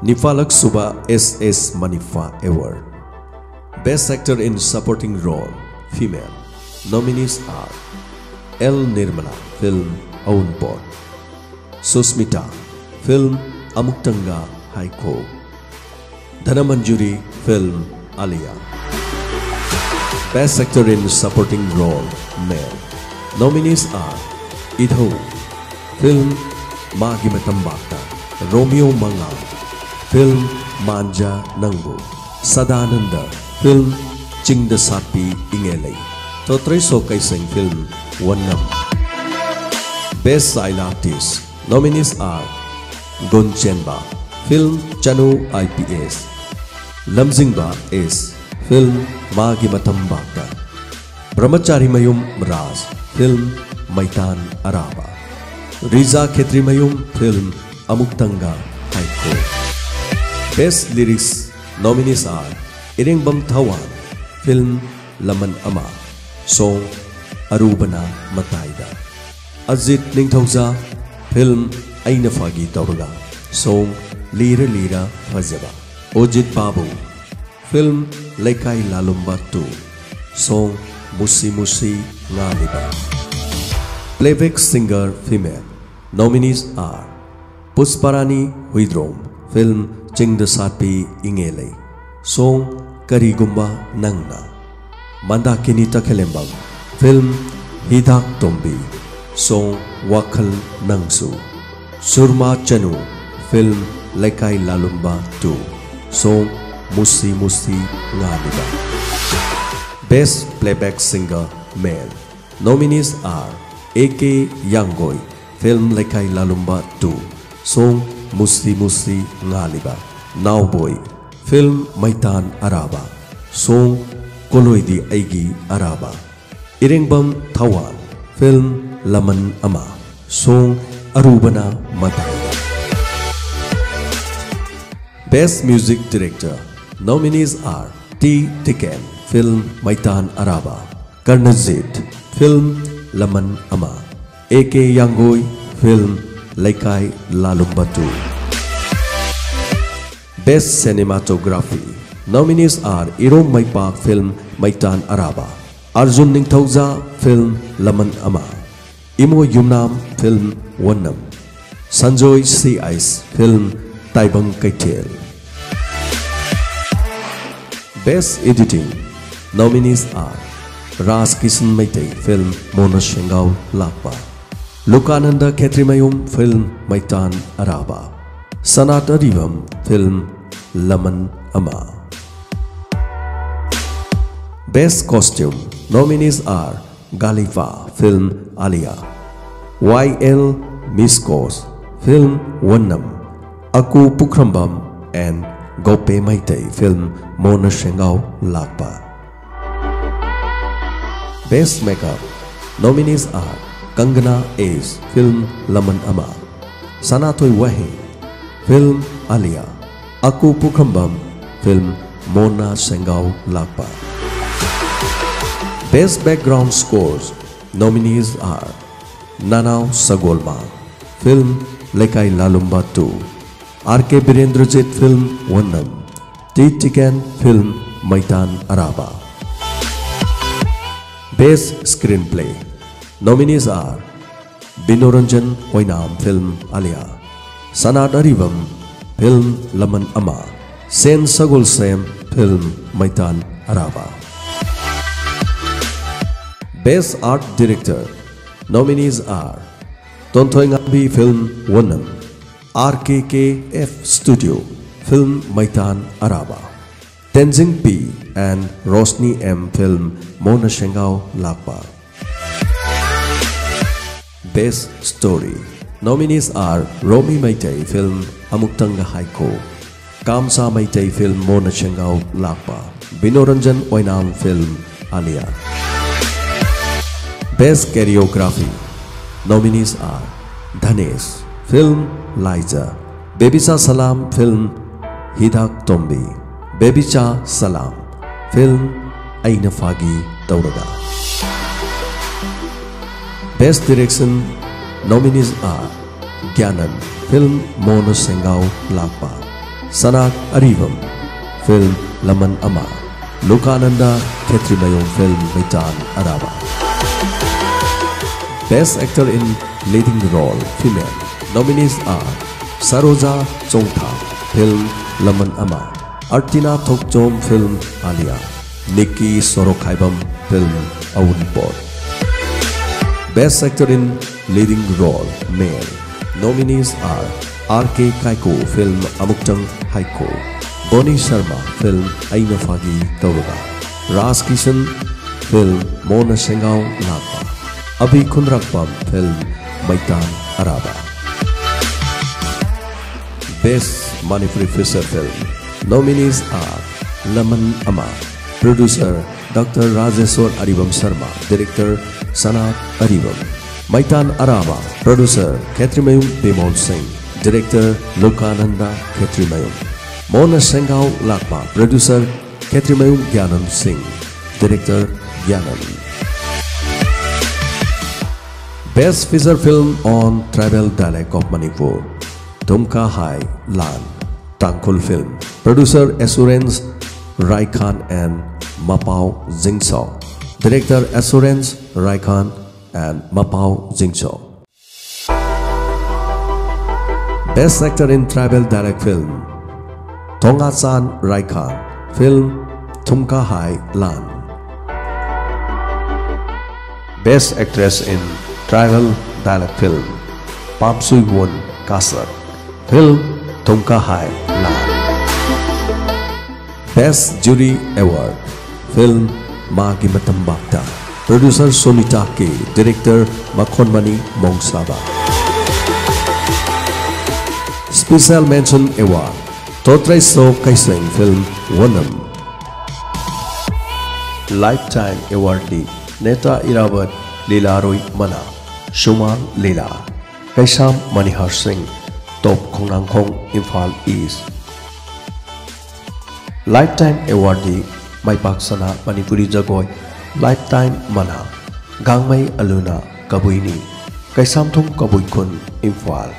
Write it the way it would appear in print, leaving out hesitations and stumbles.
Nifalak Suba SS Manifa Award. Best Actor in Supporting Role Female. Nominees are L. Nirmala, Film Aunpot; Susmita, Film Amuktanga Haiko; Dhanamanjuri, Film Alia. Best Actor in Supporting Role Male. Nominees are Idho, Film Magi Matambakta; Romeo Manga, Film Manja Nangbu; Sadananda, Film Chingda Satpi Ingelei; Totreso Kaiseng, Film Wannam. Best Style Artist. Nominees are Gonchenba, Film Chanu IPS; Lamzingba S, Film Magi Matambakta; Brahmachari Mayum Raz, Film Maitan Araba; Riza Khetri Mayum, Film Amuktanga Haiko. Best Lyrics. Nominees are Irengbam Thawan, Film Laman Ama; Song Arubana Mataida; Ajit Ningthauja, Film Aina Fagi Tauraga; Song Lira Lira Fajaba; Ojit Babu, Film Laikai Lalumba 2; Song Musi Musi Ngaliba. Playback Singer Female. Nominees are Pusparani Huidrom, Film Chingda Satpi Ingele; Song Karigumba Nangna; Mandakini Takhelembang, Film Hidak Tombi; Song Wakal Nangsu; Surma Chanu, Film Laikai Lalumba 2; Song Musi Musi Ngaliba. Best Playback Singer Male. Nominees are A.K. Yangoy, Film Laikai Lalumba 2; Song Musi Musi Ngaliba; Nowboy, Film Maitan Araba; Song Koloidi Aigi Araba; Irengbam Thawan, Film Laman Ama; Song Arubana Mataida. Best Music Director. Nominees are T. Tiken, Film Maitan Araba; Karnazit, Film Laman Ama; A.K. Yangoy, Film Laikai Lalumba 2. Best Cinematography. Nominees are Irom Maipak, Film Maitan Araba; Arjun Ningthauja, Film Laman Ama; Imo Yumnam, Film Wannam; Sanjoy C. Ice, Film Taibang Kaithel. Best Editing. Nominees are Ras Kishan Maitai, Film Mona Shengau Lakpa; Lukananda Khetrimayum, Film Maitan Araba; Sanat Arivam, Film Laman Ama. Best Costume. Nominees are Galifa, Film Alia; Y.L. Miskos, Film Wannam; Aku Pukrambam and Gope Maitai, Film Mona Shengau Lakpa. Best Makeup. Nominees are Kangana Ace, Film Laman Ama; Sanatoy Wahe, Film Alia; Aku Pukrambam, Film Mona Shengau Lakpa. Best Background Scores. Nominees are Nanau Sagolma, Film Laikai Lalumba 2; R.K. Birendrajit, Film Wannam; T. Tiken, Film Maitan Araba. Best Screenplay. Nominees are Binoranjan Hoinam, Film Alia; Sanat Arivam, Film Laman Ama; Sen Sagolsem, Film Maitan Araba. Best Art Director. Nominees are Tonthoy Ngabi, Film Wannam; RKKF Studio, Film Maitan Araba; Tenzing P. and Rosni M, Film Mona Shengau Lakpa. Best Story. Nominees are Romi Maitai, Film Amuktanga Haiko; Kamsa Maitai, Film Mona Shengau Lakpa; Binoranjan Oinam, Film Alia. Best Choreography. Nominees are Dhanesh, Film Liza; Bebisa Salam, Film Hidak Tombi; Bebicha Salam, Film Aina Fagi Tauraga. Best Direction. Nominees are Gyanan, Film Mona Shengau Lakpa; Sanak Aribam Film Laman Ama Lokananda Khetrimayong Film Maitan Araba. Best Actor in Leading Role Female. Nominees are Saroja Chongtha Film Laman Ama, Artina Thokchom Film Alia, Nikki Sorokhaibam Film Awunpot. Best Actor in Leading Role Male. Nominees are R.K. Kaiko Film Amuktang Haiko, Bonnie Sharma Film Aina Fagi Tauraga, Ras Kishan Film Mona Sengau Lapa, Abhi Khunrakpam Film Maitan Araba. Best Manipuri Feature Film. Nominees are Laman Ama, Producer Dr. Rajeshwar Aribam Sharma, Director Sanak Aribam. Maitan Araba, Producer Khetrimayong Bimol Singh, Director Lokananda Khetrimayong. Mona Sengau Lakpa, Producer Khetrimayong Gyanan Singh, Director Gyanan. Best Feature Film on Tribal Dialect of Manipur. Tumka Hai Lan, Tangkhul Film. Producer Assurance Raikhan and Mapao Jingso. Director Assurance Raikhan and Mapao Jingso. Best Actor in Tribal Dialect Film. Tongatsan Raikhan Film Tumka Hai Lan. Best Actress in Tribal Dialect Film. Pamsui Won Kasar Film Tumka Hai Lan. Best Jury Award Film Magi Matambakta. Producer Sonita K. Director Makhonmani Mongsaba. Special Mention Award Totrai So Kaiseng Film Wanam. Lifetime Awardee Neta Iravat Leelaroi Mana, Shuman Leela, Kaisam Manihar Singh, Top Khongnangkhong Imphal East. Lifetime Awardee Maipak Sana Manipuri Jagoi Lifetime Mana, Gangmai Aluna Kabuini, Kaisamthong Kabuikun Imphal.